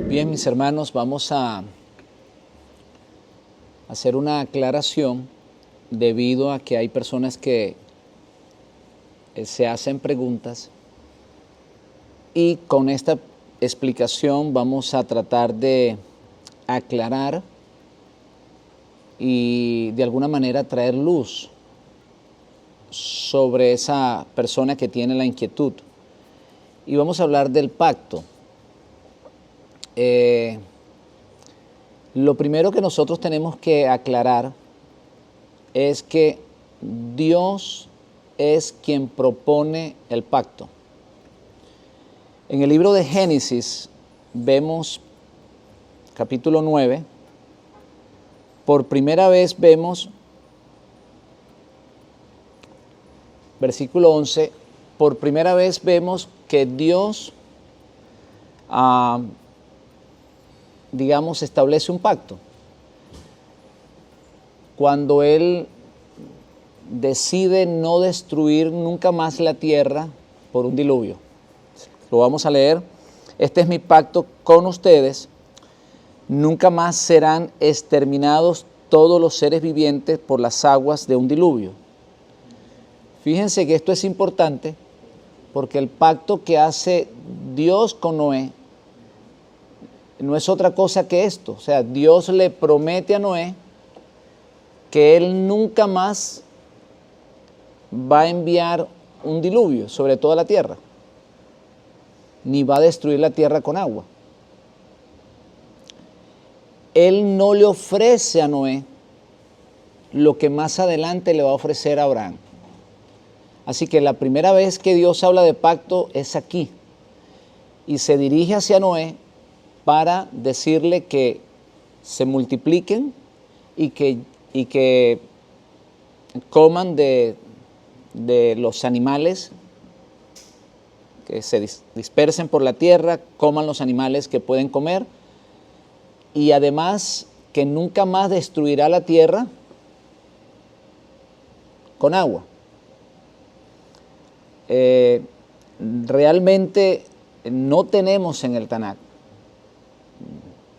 Bien, mis hermanos, vamos a hacer una aclaración debido a que hay personas que se hacen preguntas y con esta explicación vamos a tratar de aclarar y de alguna manera traer luz sobre esa persona que tiene la inquietud. Y vamos a hablar del pacto. Lo primero que nosotros tenemos que aclarar es que Dios es quien propone el pacto. En el libro de Génesis vemos, capítulo 9, por primera vez vemos, versículo 11, por primera vez vemos que Dios, establece un pacto. Cuando Él decide no destruir nunca más la tierra por un diluvio. Lo vamos a leer. Este es mi pacto con ustedes. Nunca más serán exterminados todos los seres vivientes por las aguas de un diluvio. Fíjense que esto es importante porque el pacto que hace Dios con Noé no es otra cosa que esto. O sea, Dios le promete a Noé que Él nunca más va a enviar un diluvio sobre toda la tierra, ni va a destruir la tierra con agua. Él no le ofrece a Noé lo que más adelante le va a ofrecer a Abraham. Así que la primera vez que Dios habla de pacto es aquí, y se dirige hacia Noé para decirle que se multipliquen y que coman de los animales, que se dispersen por la tierra, coman los animales que pueden comer, y además que nunca más destruirá la tierra con agua. Realmente no tenemos en el Tanakh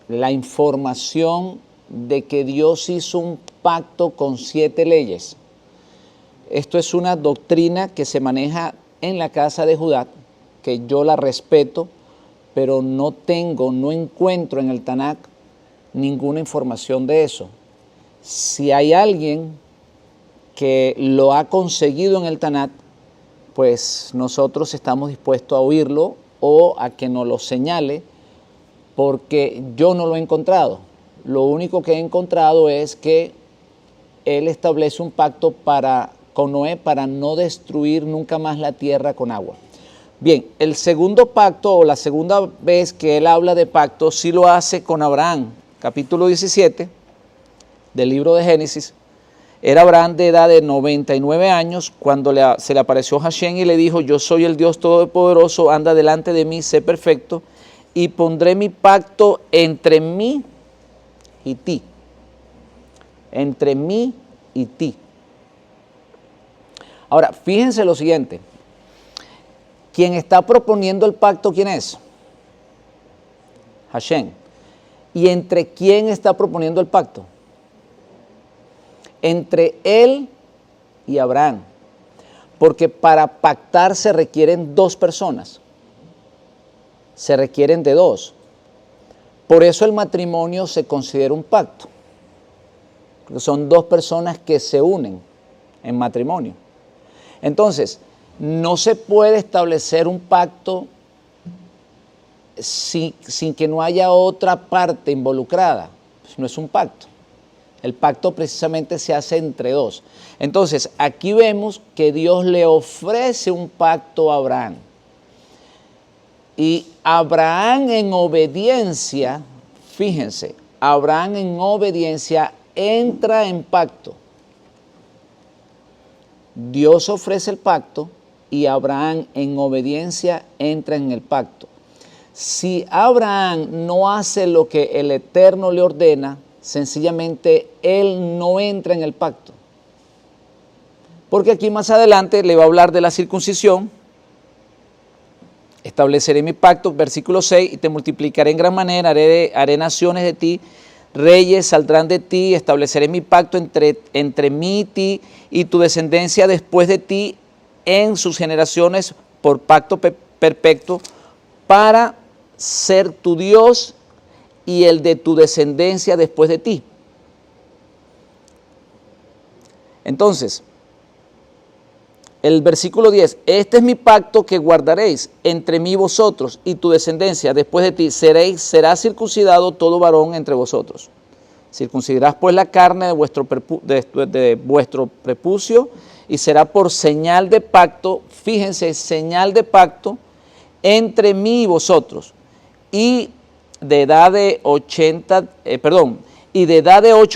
la información de que Dios hizo un pacto con 7 leyes. Esto es una doctrina que se maneja en la casa de Judá, que yo la respeto, pero no encuentro en el Tanakh ninguna información de eso. Si hay alguien que lo ha conseguido en el Tanakh, pues nosotros estamos dispuestos a oírlo o a que nos lo señale, porque yo no lo he encontrado. Lo único que he encontrado es que Él establece un pacto con Noé para no destruir nunca más la tierra con agua. Bien, el segundo pacto o la segunda vez que Él habla de pacto sí lo hace con Abraham. Capítulo 17 del libro de Génesis. Era Abraham de edad de 99 años cuando se le apareció Hashem y le dijo: yo soy el Dios Todopoderoso, anda delante de mí, sé perfecto, y pondré mi pacto entre mí y ti. Entre mí y ti. Ahora, fíjense lo siguiente. Quien está proponiendo el pacto, ¿quién es? Hashem. ¿Y entre quién está proponiendo el pacto? Entre él y Abraham. Porque para pactar se requieren 2 personas. Se requieren de 2. Por eso el matrimonio se considera un pacto. Porque son 2 personas que se unen en matrimonio. Entonces, no se puede establecer un pacto sin que no haya otra parte involucrada. Pues no es un pacto. El pacto precisamente se hace entre 2. Entonces, aquí vemos que Dios le ofrece un pacto a Abraham. Y Abraham en obediencia, fíjense, Abraham en obediencia entra en pacto. Dios ofrece el pacto y Abraham en obediencia entra en el pacto. Si Abraham no hace lo que el Eterno le ordena, sencillamente él no entra en el pacto. Porque aquí más adelante le va a hablar de la circuncisión. estableceré mi pacto, versículo 6, y te multiplicaré en gran manera, haré naciones de ti, reyes saldrán de ti, estableceré mi pacto entre mí y ti y tu descendencia después de ti en sus generaciones por pacto perpetuo para ser tu Dios y el de tu descendencia después de ti. Entonces, el versículo 10, este es mi pacto que guardaréis entre mí y vosotros y tu descendencia después de ti, será circuncidado todo varón entre vosotros. Circuncidarás pues la carne de vuestro prepucio y será por señal de pacto, fíjense, señal de pacto entre mí y vosotros. Y de edad de 8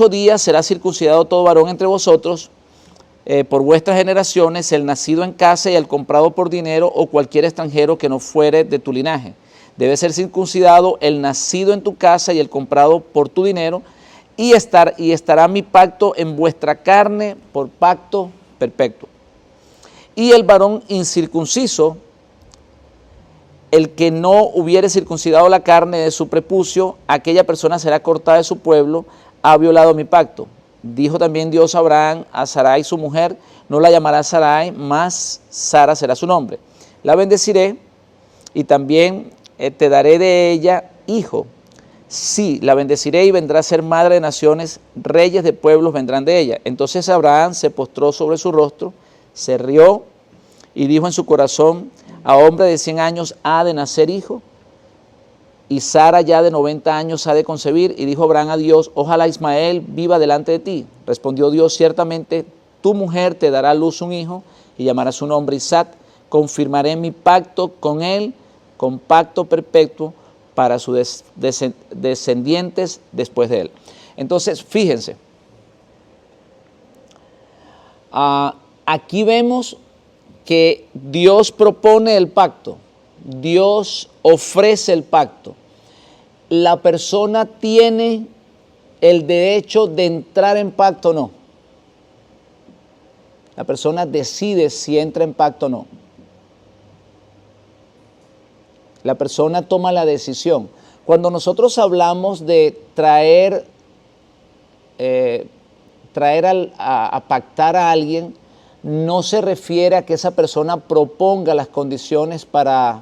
días será circuncidado todo varón entre vosotros, por vuestras generaciones, el nacido en casa y el comprado por dinero o cualquier extranjero que no fuere de tu linaje. Debe ser circuncidado el nacido en tu casa y el comprado por tu dinero, y estará mi pacto en vuestra carne por pacto perpetuo. Y el varón incircunciso, el que no hubiere circuncidado la carne de su prepucio, aquella persona será cortada de su pueblo, ha violado mi pacto. Dijo también Dios a Abraham, a Sarai su mujer, no la llamarás Sarai, mas Sara será su nombre. La bendeciré y también te daré de ella hijo. Sí, la bendeciré y vendrá a ser madre de naciones, reyes de pueblos vendrán de ella. Entonces Abraham se postró sobre su rostro, se rió y dijo en su corazón, a hombre de 100 años ha de nacer hijo, y Sara ya de 90 años ha de concebir. Y dijo Abraham a Dios, ojalá Ismael viva delante de ti. Respondió Dios, ciertamente tu mujer te dará a luz un hijo y llamará su nombre Isaac. Confirmaré mi pacto con él, con pacto perpetuo para sus descendientes después de él. Entonces, fíjense, aquí vemos que Dios propone el pacto, Dios ofrece el pacto. La persona tiene el derecho de entrar en pacto o no. La persona decide si entra en pacto o no. La persona toma la decisión. Cuando nosotros hablamos de traer a pactar a alguien, no se refiere a que esa persona proponga las condiciones para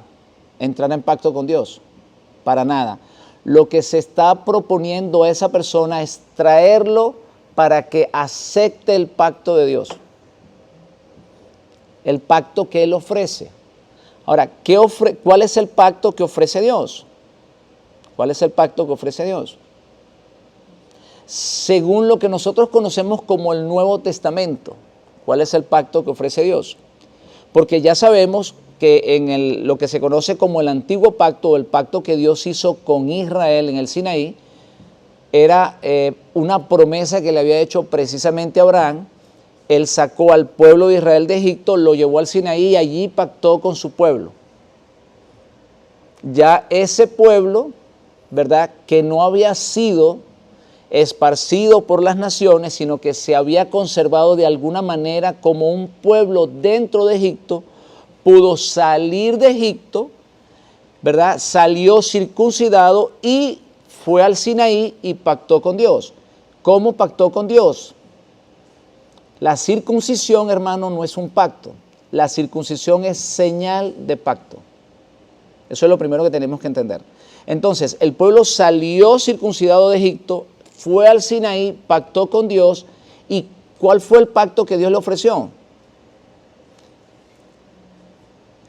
entrar en pacto con Dios, para nada. Lo que se está proponiendo a esa persona es traerlo para que acepte el pacto de Dios, el pacto que Él ofrece. Ahora, ¿cuál es el pacto que ofrece Dios? ¿Cuál es el pacto que ofrece Dios? Según lo que nosotros conocemos como el Nuevo Testamento, ¿cuál es el pacto que ofrece Dios? Porque ya sabemos que en lo que se conoce como el Antiguo Pacto, o el pacto que Dios hizo con Israel en el Sinaí, era una promesa que le había hecho precisamente a Abraham. Él sacó al pueblo de Israel de Egipto, lo llevó al Sinaí y allí pactó con su pueblo. Ya ese pueblo, ¿verdad?, que no había sido esparcido por las naciones, sino que se había conservado de alguna manera como un pueblo dentro de Egipto, pudo salir de Egipto, ¿verdad? Salió circuncidado y fue al Sinaí y pactó con Dios. ¿Cómo pactó con Dios? La circuncisión, hermano, no es un pacto. La circuncisión es señal de pacto. Eso es lo primero que tenemos que entender. Entonces, el pueblo salió circuncidado de Egipto, fue al Sinaí, pactó con Dios. ¿Y cuál fue el pacto que Dios le ofreció?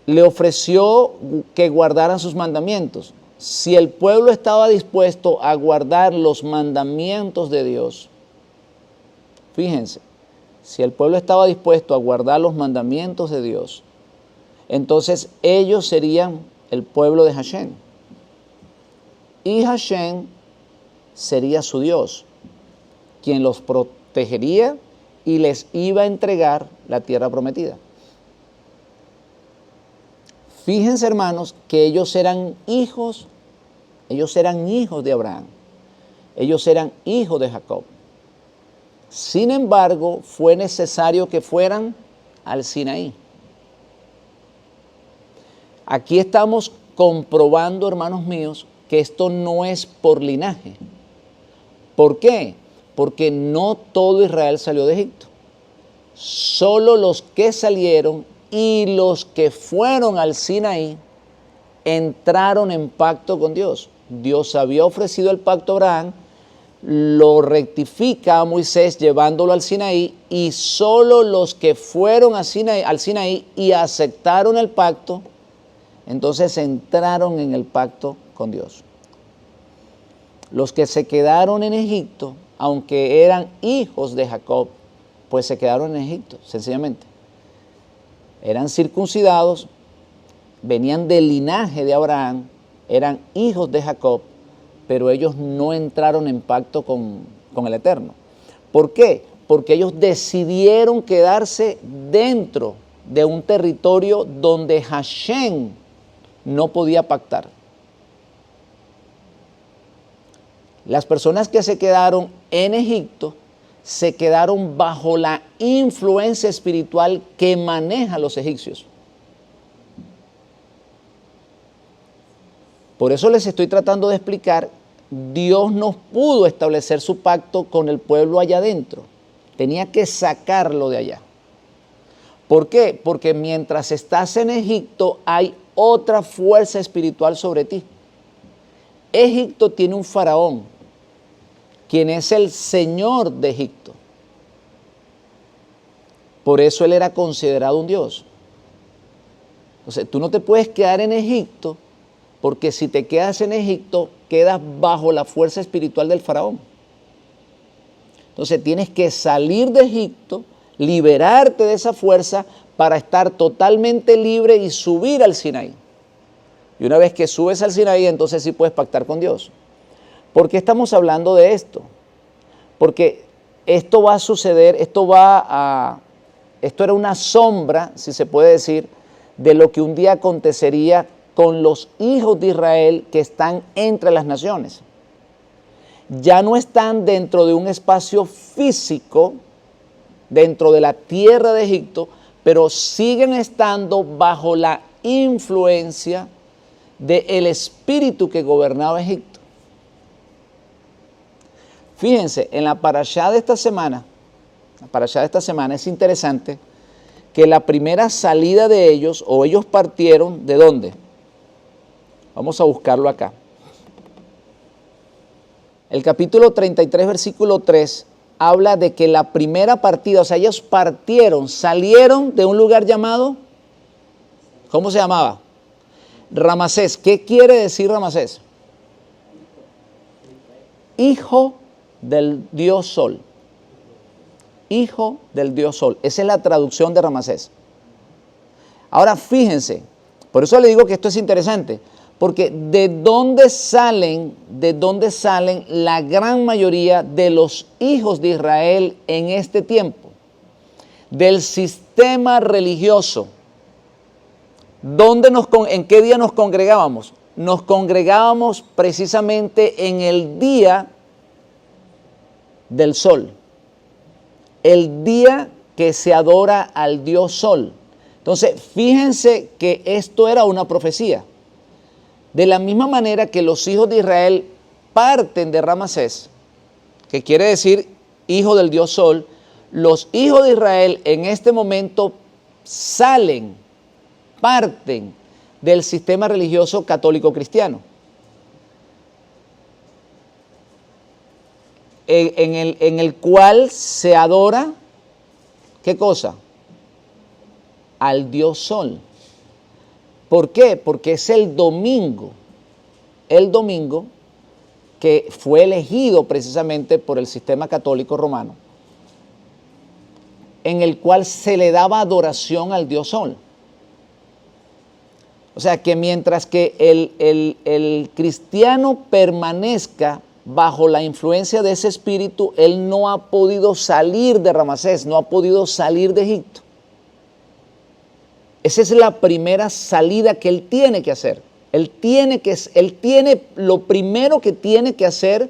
Le ofreció que guardaran sus mandamientos. Si el pueblo estaba dispuesto a guardar los mandamientos de Dios, fíjense, si el pueblo estaba dispuesto a guardar los mandamientos de Dios, entonces ellos serían el pueblo de Hashem. Y Hashem sería su Dios, quien los protegería y les iba a entregar la tierra prometida. Fíjense, hermanos, que ellos eran hijos de Abraham, ellos eran hijos de Jacob. Sin embargo, fue necesario que fueran al Sinaí. Aquí estamos comprobando, hermanos míos, que esto no es por linaje. ¿Por qué? Porque no todo Israel salió de Egipto. Solo los que salieron y los que fueron al Sinaí entraron en pacto con Dios. Dios había ofrecido el pacto a Abraham, lo rectifica a Moisés llevándolo al Sinaí, y solo los que fueron al Sinaí y aceptaron el pacto, entonces entraron en el pacto con Dios. Los que se quedaron en Egipto, aunque eran hijos de Jacob, pues se quedaron en Egipto, sencillamente. Eran circuncidados, venían del linaje de Abraham, eran hijos de Jacob, pero ellos no entraron en pacto con el Eterno. ¿Por qué? Porque ellos decidieron quedarse dentro de un territorio donde Hashem no podía pactar. Las personas que se quedaron en Egipto se quedaron bajo la influencia espiritual que maneja los egipcios. Por eso les estoy tratando de explicar, Dios no pudo establecer su pacto con el pueblo allá adentro. Tenía que sacarlo de allá. ¿Por qué? Porque mientras estás en Egipto hay otra fuerza espiritual sobre ti. Egipto tiene un faraón, quien es el señor de Egipto. Por eso él era considerado un dios. Entonces, tú no te puedes quedar en Egipto, porque si te quedas en Egipto, quedas bajo la fuerza espiritual del faraón. Entonces tienes que salir de Egipto, liberarte de esa fuerza para estar totalmente libre y subir al Sinaí. Y una vez que subes al Sinaí, entonces sí puedes pactar con Dios. ¿Por qué estamos hablando de esto? Porque esto va a suceder, esto era una sombra, si se puede decir, de lo que un día acontecería con los hijos de Israel que están entre las naciones. Ya no están dentro de un espacio físico, dentro de la tierra de Egipto, pero siguen estando bajo la influencia del espíritu que gobernaba Egipto. Fíjense, en la parashá de esta semana es interesante que la primera salida de ellos, o ellos partieron, ¿de dónde? Vamos a buscarlo acá. El capítulo 33, versículo 3, habla de que la primera partida, o sea, ellos partieron, salieron de un lugar llamado, ¿cómo se llamaba? Ramasés. ¿Qué quiere decir Ramasés? Hijo del Dios Sol. Hijo del Dios Sol. Esa es la traducción de Ramasés. Ahora fíjense, por eso le digo que esto es interesante, porque ¿de dónde salen la gran mayoría de los hijos de Israel en este tiempo? Del sistema religioso. ¿En qué día nos congregábamos? Nos congregábamos precisamente en el día del sol. El día que se adora al Dios Sol. Entonces, fíjense que esto era una profecía. De la misma manera que los hijos de Israel parten de Ramasés, que quiere decir hijo del Dios Sol, los hijos de Israel en este momento parten del sistema religioso católico cristiano. En el cual se adora, ¿qué cosa? Al Dios Sol. ¿Por qué? Porque es el domingo que fue elegido precisamente por el sistema católico romano, en el cual se le daba adoración al Dios Sol. O sea que mientras que el cristiano permanezca bajo la influencia de ese espíritu, él no ha podido salir de Ramasés, no ha podido salir de Egipto. Esa es la primera salida que él tiene que hacer. Lo primero que tiene que hacer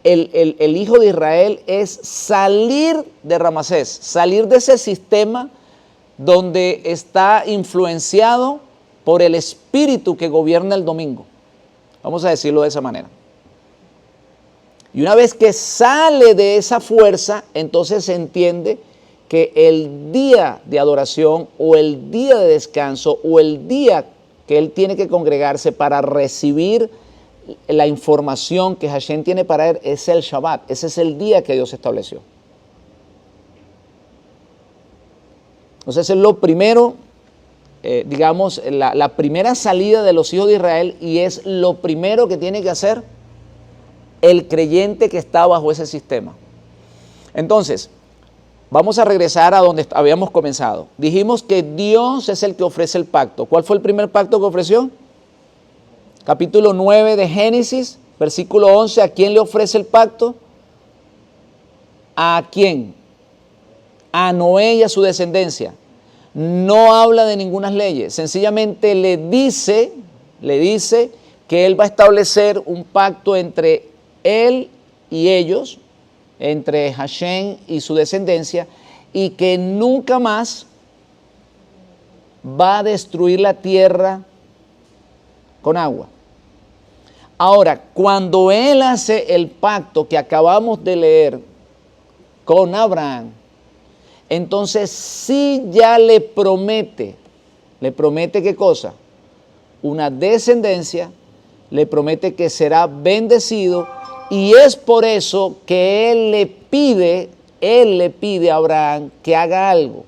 el hijo de Israel es salir de Ramasés, salir de ese sistema donde está influenciado por el espíritu que gobierna el domingo. Vamos a decirlo de esa manera. Y una vez que sale de esa fuerza, entonces se entiende que el día de adoración o el día de descanso o el día que él tiene que congregarse para recibir la información que Hashem tiene para él es el Shabbat. Ese es el día que Dios estableció. Entonces es lo primero, digamos, la primera salida de los hijos de Israel, y es lo primero que tiene que hacer el creyente que está bajo ese sistema. Entonces, vamos a regresar a donde habíamos comenzado. Dijimos que Dios es el que ofrece el pacto. ¿Cuál fue el primer pacto que ofreció? Capítulo 9 de Génesis, versículo 11. ¿A quién le ofrece el pacto? ¿A quién? A Noé y a su descendencia. No habla de ninguna ley, sencillamente le dice que él va a establecer un pacto entre él y ellos, entre Hashem y su descendencia, y que nunca más va a destruir la tierra con agua. Ahora, cuando él hace el pacto que acabamos de leer con Abraham, entonces sí ya le promete ¿qué cosa? Una descendencia, le promete que será bendecido, y es por eso que él le pide a Abraham que haga algo.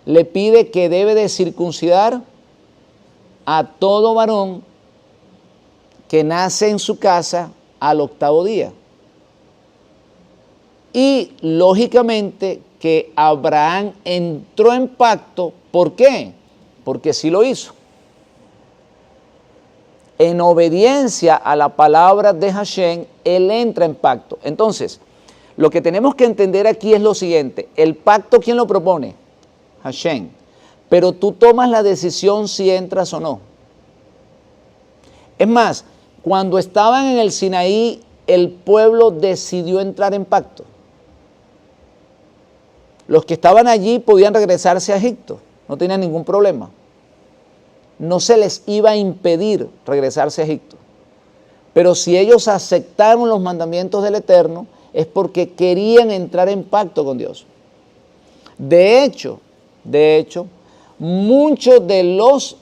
Le pide que debe de circuncidar a todo varón que nace en su casa al 8º día. Y lógicamente que Abraham entró en pacto. ¿Por qué? Porque sí lo hizo. En obediencia a la palabra de Hashem, él entra en pacto. Entonces, lo que tenemos que entender aquí es lo siguiente. El pacto, ¿quién lo propone? Hashem. Pero tú tomas la decisión si entras o no. Es más, cuando estaban en el Sinaí, el pueblo decidió entrar en pacto. Los que estaban allí podían regresarse a Egipto, no tenían ningún problema. No se les iba a impedir regresarse a Egipto. Pero si ellos aceptaron los mandamientos del Eterno, es porque querían entrar en pacto con Dios. De hecho, muchos de los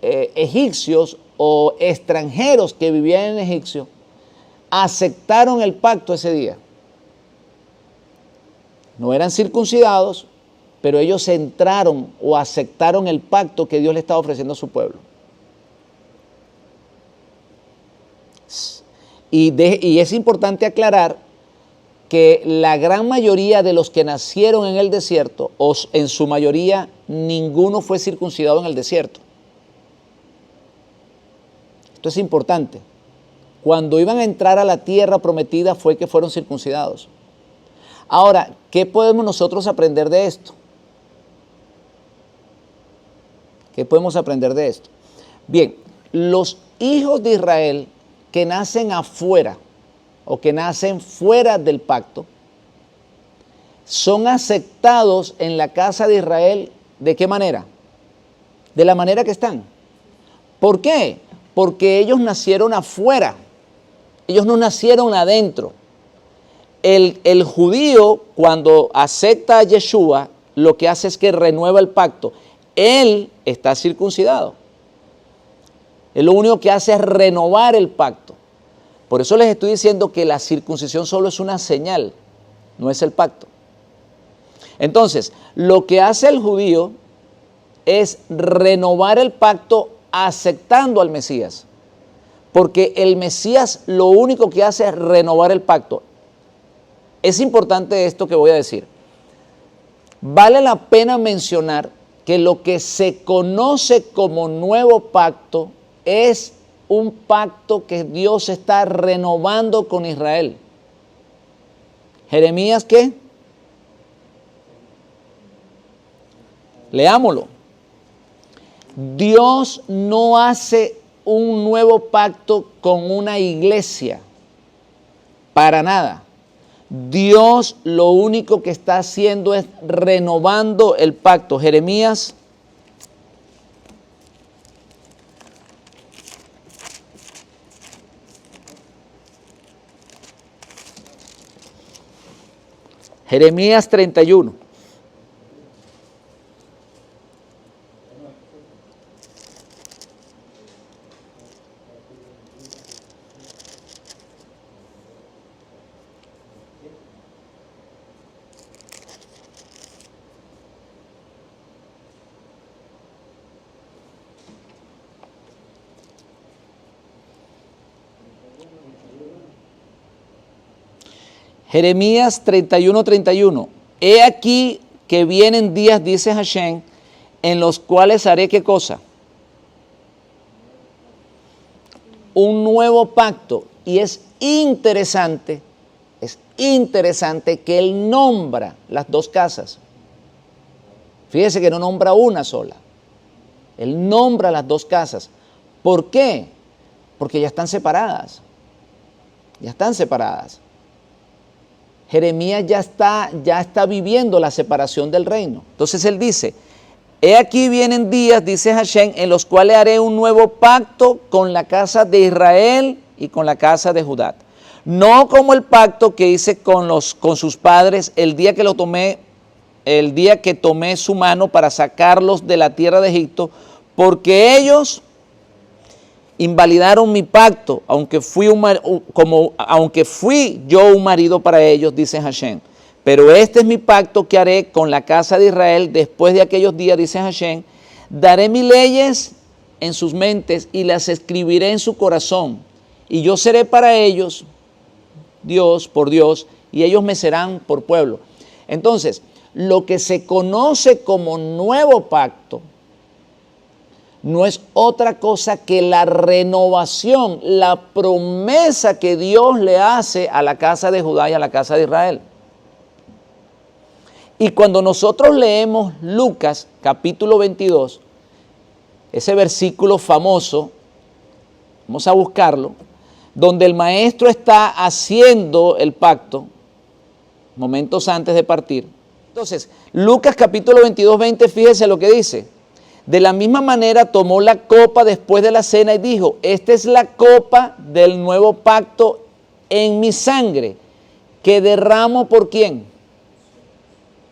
egipcios o extranjeros que vivían en Egipto aceptaron el pacto ese día. No eran circuncidados, pero ellos entraron o aceptaron el pacto que Dios le estaba ofreciendo a su pueblo. Y es importante aclarar que la gran mayoría de los que nacieron en el desierto, o en su mayoría, ninguno fue circuncidado en el desierto. Esto es importante. Cuando iban a entrar a la tierra prometida fue que fueron circuncidados. Ahora, ¿qué podemos nosotros aprender de esto? ¿Qué podemos aprender de esto? Bien, los hijos de Israel que nacen afuera o que nacen fuera del pacto son aceptados en la casa de Israel. ¿De qué manera? De la manera que están. ¿Por qué? Porque ellos nacieron afuera, ellos no nacieron adentro. El judío, cuando acepta a Yeshua, lo que hace es que renueva el pacto. Él está circuncidado. Él lo único que hace es renovar el pacto. Por eso les estoy diciendo que la circuncisión solo es una señal, no es el pacto. Entonces, lo que hace el judío es renovar el pacto aceptando al Mesías. Porque el Mesías lo único que hace es renovar el pacto. Es importante esto que voy a decir. Vale la pena mencionar que lo que se conoce como nuevo pacto es un pacto que Dios está renovando con Israel. Jeremías, ¿qué? Leámoslo. Dios no hace un nuevo pacto con una iglesia, para nada. Dios lo único que está haciendo es renovando el pacto. Jeremías Jeremías 31. Jeremías 31, 31. He aquí que vienen días, dice Hashem, en los cuales haré ¿qué cosa? Un nuevo pacto. Y es interesante que él nombra las dos casas. Fíjese que no nombra una sola. Él nombra las dos casas. ¿Por qué? Porque ya están separadas. Ya están separadas. Jeremías ya está viviendo la separación del reino. Entonces él dice, he aquí vienen días, dice Hashem, en los cuales haré un nuevo pacto con la casa de Israel y con la casa de Judá. No como el pacto que hice con sus padres el día que tomé su mano para sacarlos de la tierra de Egipto, porque ellos invalidaron mi pacto, aunque fui yo un marido para ellos, dice Hashem. Pero este es mi pacto que haré con la casa de Israel después de aquellos días, dice Hashem. Daré mis leyes en sus mentes y las escribiré en su corazón. Y yo seré para ellos Dios por Dios, y ellos me serán por pueblo. Entonces, lo que se conoce como nuevo pacto no es otra cosa que la renovación, la promesa que Dios le hace a la casa de Judá y a la casa de Israel. Y cuando nosotros leemos Lucas capítulo 22, ese versículo famoso, vamos a buscarlo, donde el maestro está haciendo el pacto, momentos antes de partir. Entonces, Lucas capítulo 22, 20, fíjese lo que dice. De la misma manera tomó la copa después de la cena y dijo, esta es la copa del nuevo pacto en mi sangre, que derramo ¿por quién?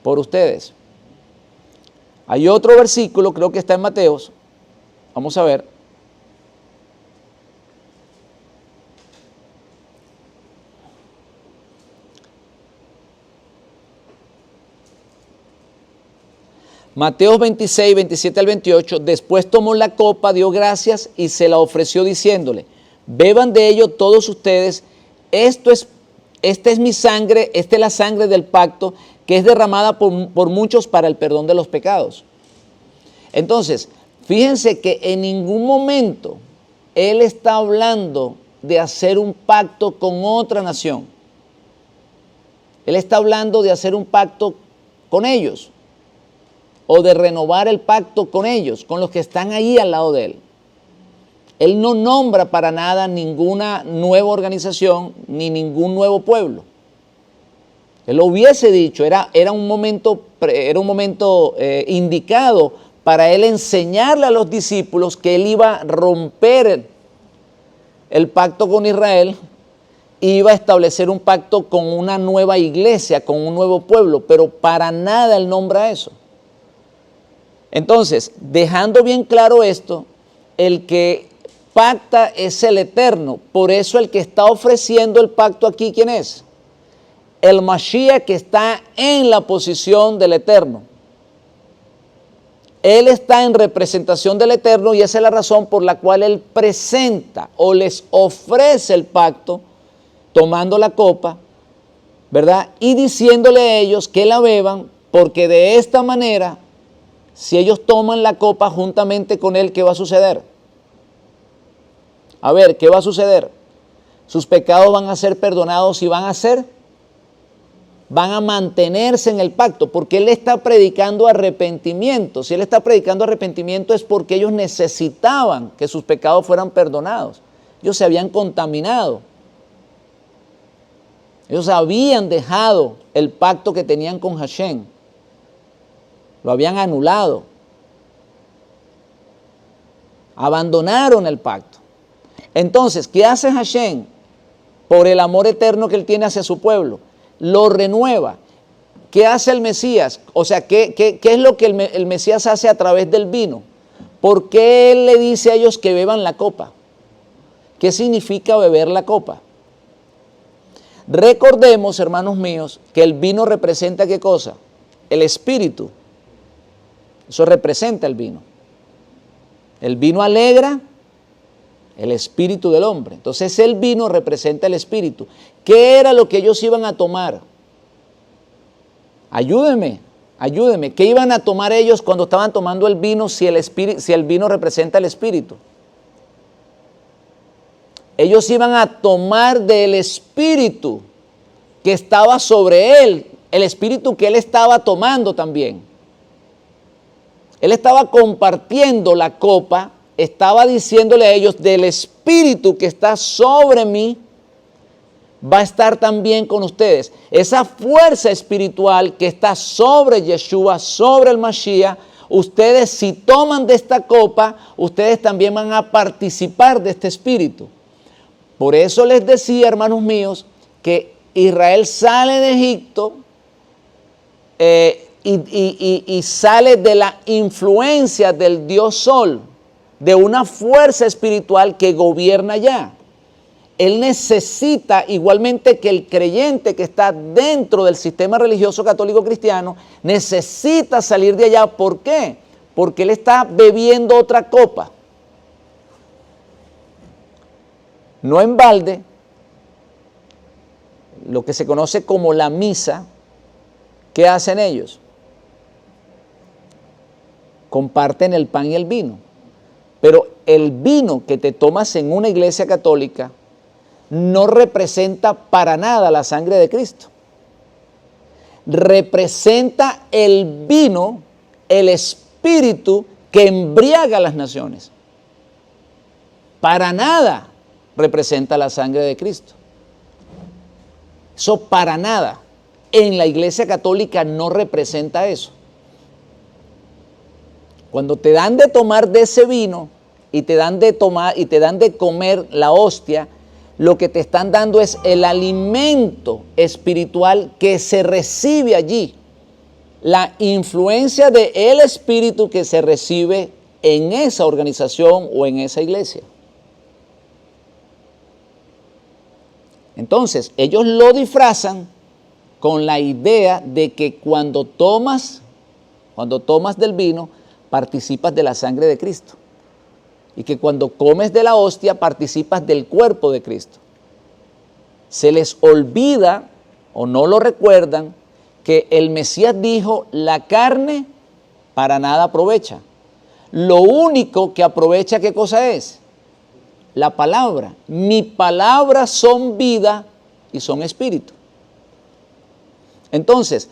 Por ustedes. Hay otro versículo, creo que está en Mateos, vamos a ver. Mateos 26, 27 al 28, después tomó la copa, dio gracias y se la ofreció diciéndole, beban de ello todos ustedes, esta es mi sangre, esta es la sangre del pacto que es derramada por muchos para el perdón de los pecados. Entonces, fíjense que en ningún momento él está hablando de hacer un pacto con otra nación. Él está hablando de hacer un pacto con ellos, o de renovar el pacto con ellos, con los que están ahí al lado de él. Él no nombra para nada ninguna nueva organización, ni ningún nuevo pueblo. Él lo hubiese dicho, era un momento indicado para él enseñarle a los discípulos que él iba a romper el pacto con Israel, iba a establecer un pacto con una nueva iglesia, con un nuevo pueblo, pero para nada él nombra eso. Entonces, dejando bien claro esto, el que pacta es el Eterno. Por eso el que está ofreciendo el pacto aquí, ¿quién es? El Mashiach, que está en la posición del Eterno. Él está en representación del Eterno y esa es la razón por la cual él presenta o les ofrece el pacto, tomando la copa, ¿verdad? Y diciéndole a ellos que la beban, porque de esta manera, si ellos toman la copa juntamente con él, ¿qué va a suceder? A ver, ¿qué va a suceder? Sus pecados van a ser perdonados y van a mantenerse en el pacto, porque él está predicando arrepentimiento. Si él está predicando arrepentimiento es porque ellos necesitaban que sus pecados fueran perdonados. Ellos se habían contaminado. Ellos habían dejado el pacto que tenían con Hashem. Lo habían anulado. Abandonaron el pacto. Entonces, ¿qué hace Hashem? Por el amor eterno que él tiene hacia su pueblo, lo renueva. ¿qué hace el Mesías? O sea, ¿qué es lo que el Mesías hace a través del vino? ¿Por qué Él le dice a ellos que beban la copa? ¿Qué significa beber la copa? Recordemos, hermanos míos, que el vino representa ¿qué cosa? El espíritu. Eso representa el vino. El vino alegra el espíritu del hombre. Entonces el vino representa el espíritu. ¿Qué era lo que ellos iban a tomar? Ayúdeme. ¿Qué iban a tomar ellos cuando estaban tomando el vino si el vino representa el espíritu? Ellos iban a tomar del espíritu que estaba sobre él, el espíritu que él estaba tomando también. Él estaba compartiendo la copa, estaba diciéndole a ellos, del espíritu que está sobre mí, va a estar también con ustedes. Esa fuerza espiritual que está sobre Yeshua, sobre el Mashiach, ustedes si toman de esta copa, ustedes también van a participar de este espíritu. Por eso les decía, hermanos míos, que Israel sale de Egipto y sale de la influencia del Dios Sol, de una fuerza espiritual que gobierna allá. Él necesita, igualmente que el creyente que está dentro del sistema religioso católico cristiano, necesita salir de allá. ¿Por qué? Porque él está bebiendo otra copa. No en balde, lo que se conoce como la misa, ¿qué hacen ellos? Comparten el pan y el vino. Pero el vino que te tomas en una iglesia católica no representa para nada la sangre de Cristo. Representa el vino, el espíritu que embriaga a las naciones. Para nada representa la sangre de Cristo. Eso para nada. En la iglesia católica no representa eso. Cuando te dan de tomar de ese vino y te dan de tomar y te dan de comer la hostia, lo que te están dando es el alimento espiritual que se recibe allí. La influencia del espíritu que se recibe en esa organización o en esa iglesia. Entonces, ellos lo disfrazan con la idea de que cuando tomas del vino, participas de la sangre de Cristo. Y que cuando comes de la hostia, participas del cuerpo de Cristo. Se les olvida o no lo recuerdan que el Mesías dijo, la carne para nada aprovecha. Lo único que aprovecha, ¿qué cosa es? La palabra. Mi palabra son vida y son espíritu. Entonces,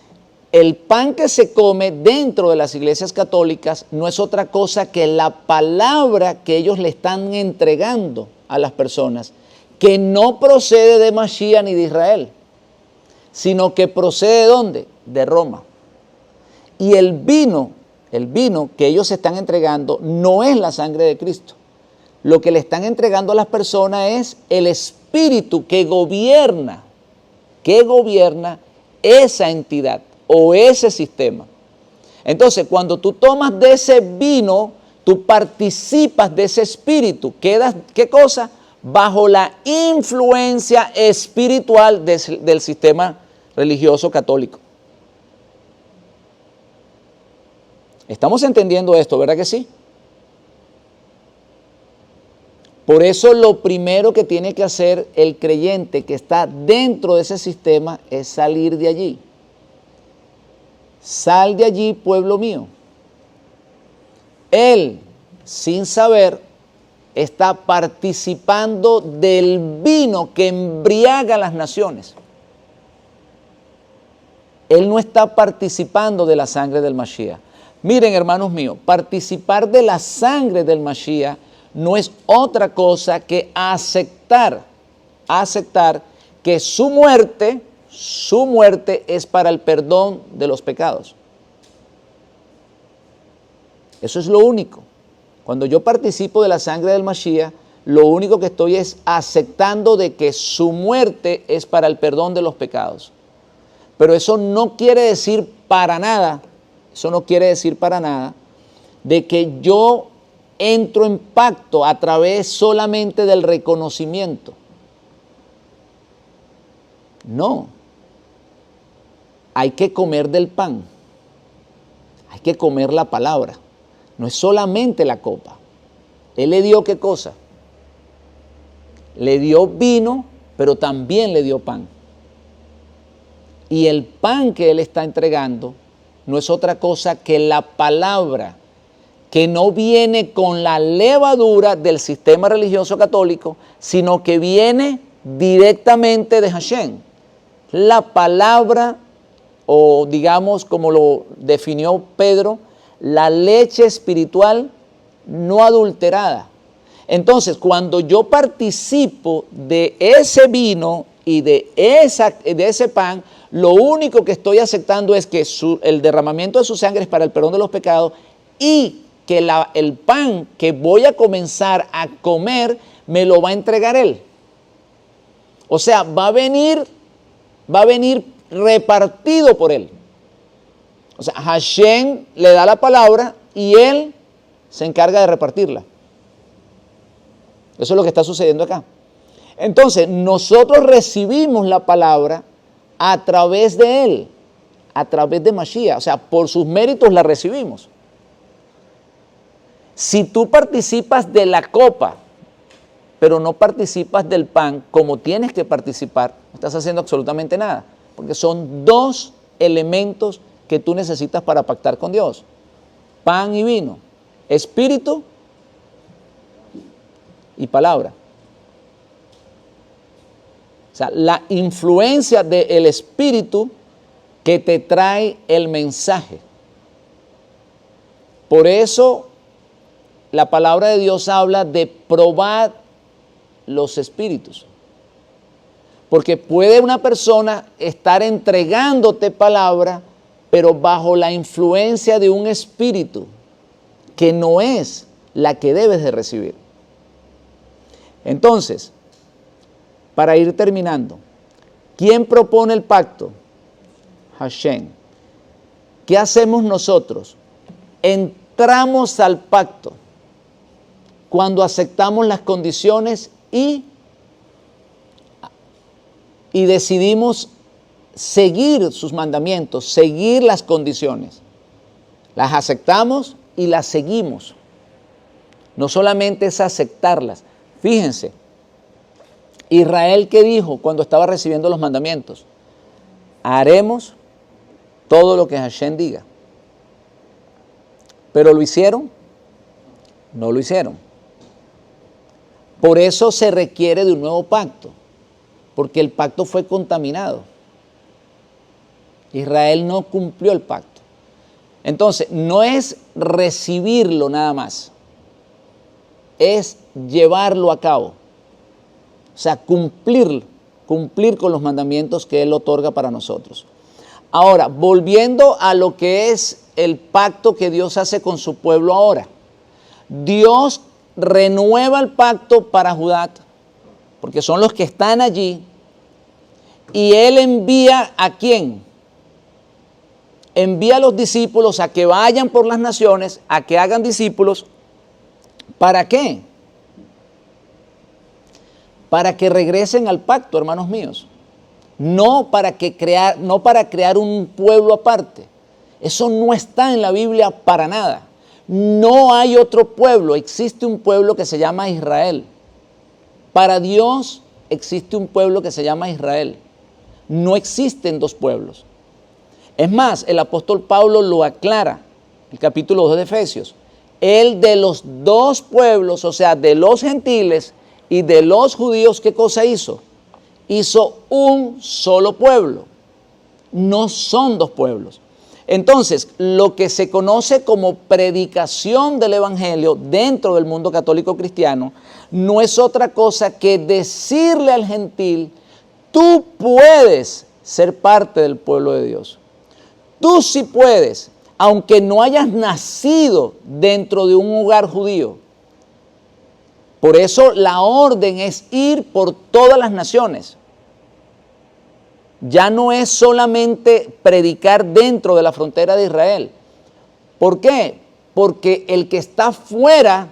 el pan que se come dentro de las iglesias católicas no es otra cosa que la palabra que ellos le están entregando a las personas, que no procede de Mashiach ni de Israel, sino que procede ¿de dónde? De Roma. Y el vino que ellos están entregando no es la sangre de Cristo. Lo que le están entregando a las personas es el espíritu que gobierna esa entidad o ese sistema. Entonces, cuando tú tomas de ese vino, tú participas de ese espíritu. Quedas, ¿qué cosa? Bajo la influencia espiritual del sistema religioso católico. ¿Estamos entendiendo esto, verdad que sí? Por eso lo primero que tiene que hacer el creyente que está dentro de ese sistema es salir de allí. Sal de allí, pueblo mío. Él, sin saber, está participando del vino que embriaga a las naciones. Él no está participando de la sangre del Mashiach. Miren, hermanos míos, participar de la sangre del Mashiach no es otra cosa que aceptar que su muerte es para el perdón de los pecados. Eso es lo único. Cuando yo participo de la sangre del Mashiach, lo único que estoy es aceptando de que su muerte es para el perdón de los pecados. Pero eso no quiere decir para nada, de que yo entro en pacto a través solamente del reconocimiento. No. Hay que comer del pan. Hay que comer la palabra. No es solamente la copa. Él le dio ¿qué cosa? Le dio vino, pero también le dio pan. Y el pan que Él está entregando no es otra cosa que la palabra, que no viene con la levadura del sistema religioso católico, sino que viene directamente de Hashem. La palabra, o digamos como lo definió Pedro, la leche espiritual no adulterada. Entonces, cuando yo participo de ese vino y de ese pan, lo único que estoy aceptando es que el derramamiento de su sangre es para el perdón de los pecados y que el pan que voy a comenzar a comer me lo va a entregar Él. O sea, va a venir repartido por Él. O sea, Hashem le da la palabra y Él se encarga de repartirla. Eso es lo que está sucediendo acá. Entonces, nosotros recibimos la palabra a través de Él, a través de Mashiach. O sea, por sus méritos la recibimos. Si tú participas de la copa, pero no participas del pan como tienes que participar, no estás haciendo absolutamente nada. Porque son dos elementos que tú necesitas para pactar con Dios. Pan y vino. Espíritu y palabra. O sea, la influencia del Espíritu que te trae el mensaje. Por eso la palabra de Dios habla de probar los espíritus. Porque puede una persona estar entregándote palabra, pero bajo la influencia de un espíritu que no es la que debes de recibir. Entonces, para ir terminando, ¿quién propone el pacto? Hashem. ¿Qué hacemos nosotros? Entramos al pacto cuando aceptamos las condiciones y decidimos seguir sus mandamientos, seguir las condiciones. Las aceptamos y las seguimos. No solamente es aceptarlas. Fíjense, Israel, ¿qué dijo cuando estaba recibiendo los mandamientos? Haremos todo lo que Hashem diga. ¿Pero lo hicieron? No lo hicieron. Por eso se requiere de un nuevo pacto, porque el pacto fue contaminado. Israel no cumplió el pacto. Entonces, no es recibirlo nada más, es llevarlo a cabo. O sea, cumplir con los mandamientos que Él otorga para nosotros. Ahora, volviendo a lo que es el pacto que Dios hace con su pueblo ahora. Dios renueva el pacto para Judá, porque son los que están allí, y Él envía ¿a quién? Envía a los discípulos a que vayan por las naciones, a que hagan discípulos. ¿Para qué? Para que regresen al pacto, hermanos míos. No para crear un pueblo aparte. Eso no está en la Biblia para nada. No hay otro pueblo, existe un pueblo que se llama Israel. Para Dios existe un pueblo que se llama Israel. No existen dos pueblos. Es más, el apóstol Pablo lo aclara, el capítulo 2 de Efesios. Él de los dos pueblos, o sea, de los gentiles y de los judíos, ¿qué cosa hizo? Hizo un solo pueblo. No son dos pueblos. Entonces, lo que se conoce como predicación del Evangelio dentro del mundo católico cristiano no es otra cosa que decirle al gentil: tú puedes ser parte del pueblo de Dios. Tú sí puedes, aunque no hayas nacido dentro de un hogar judío. Por eso la orden es ir por todas las naciones. Ya no es solamente predicar dentro de la frontera de Israel. ¿Por qué? Porque el que está fuera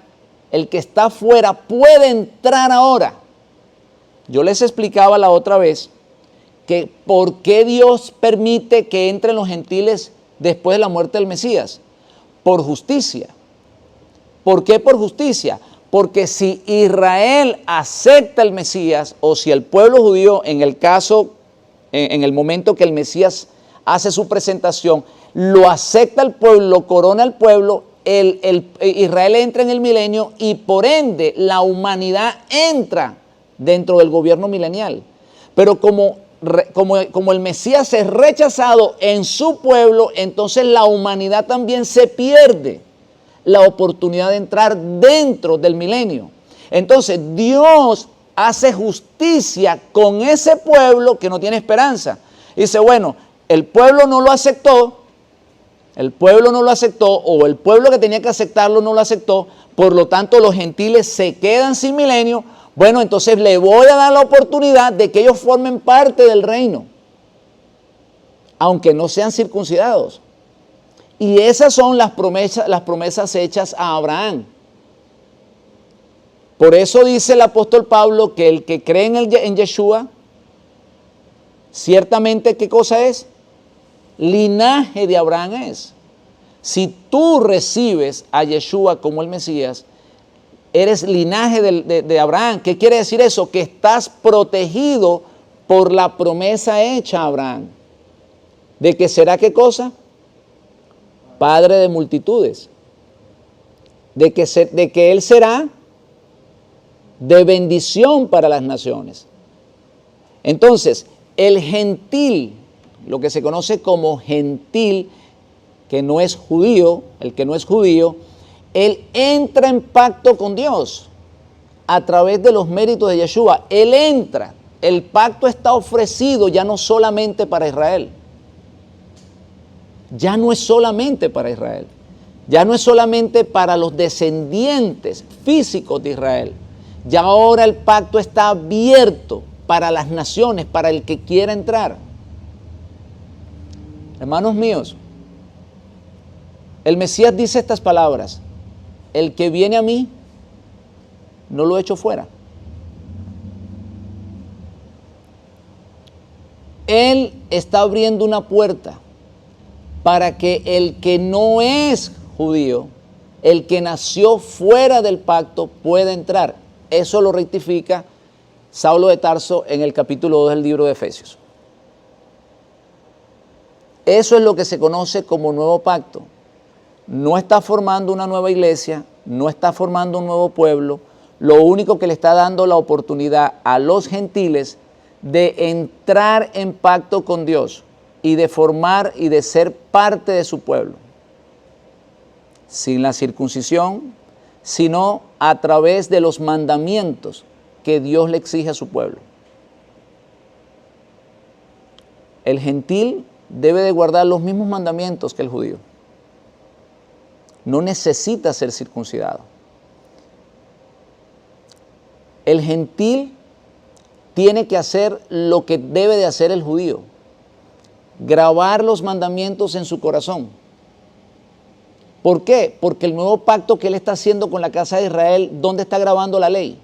puede entrar ahora. Yo les explicaba la otra vez que por qué Dios permite que entren los gentiles después de la muerte del Mesías. Por justicia. ¿Por qué por justicia? Porque si Israel acepta el Mesías, o si el pueblo judío, en el momento que el Mesías hace su presentación, lo acepta el pueblo, lo corona el pueblo, Israel entra en el milenio y por ende la humanidad entra dentro del gobierno milenial. Pero como el Mesías es rechazado en su pueblo, entonces la humanidad también se pierde la oportunidad de entrar dentro del milenio. Entonces Dios hace justicia con ese pueblo que no tiene esperanza. Dice, bueno, el pueblo no lo aceptó, o el pueblo que tenía que aceptarlo no lo aceptó, por lo tanto los gentiles se quedan sin milenio. Bueno, entonces le voy a dar la oportunidad de que ellos formen parte del reino, aunque no sean circuncidados. Y esas son las promesas hechas a Abraham. Por eso dice el apóstol Pablo que el que cree en Yeshua, ciertamente, ¿qué cosa es? Linaje de Abraham es. Si tú recibes a Yeshua como el Mesías, eres linaje de Abraham. ¿Qué quiere decir eso? Que estás protegido por la promesa hecha a Abraham. ¿De que será qué cosa? Padre de multitudes. De que él será de bendición para las naciones. Entonces, el gentil, lo que se conoce como gentil, que no es judío, el que no es judío, él entra en pacto con Dios a través de los méritos de Yeshua. Él entra. El pacto está ofrecido ya no solamente para Israel. Ya no es solamente para Israel. Ya no es solamente para los descendientes físicos de Israel. Ya ahora el pacto está abierto para las naciones, para el que quiera entrar. Hermanos míos, el Mesías dice estas palabras: el que viene a mí, no lo echo fuera. Él está abriendo una puerta para que el que no es judío, el que nació fuera del pacto, pueda entrar. Eso lo rectifica Saulo de Tarso en el capítulo 2 del libro de Efesios. Eso es lo que se conoce como nuevo pacto. No está formando una nueva iglesia, no está formando un nuevo pueblo. Lo único que le está dando la oportunidad a los gentiles de entrar en pacto con Dios y de formar y de ser parte de su pueblo. Sin la circuncisión, sino a través de los mandamientos que Dios le exige a su pueblo. El gentil debe de guardar los mismos mandamientos que el judío. No necesita ser circuncidado. El gentil tiene que hacer lo que debe de hacer el judío: grabar los mandamientos en su corazón. ¿Por qué? Porque el nuevo pacto que él está haciendo con la casa de Israel, ¿dónde está grabando la ley?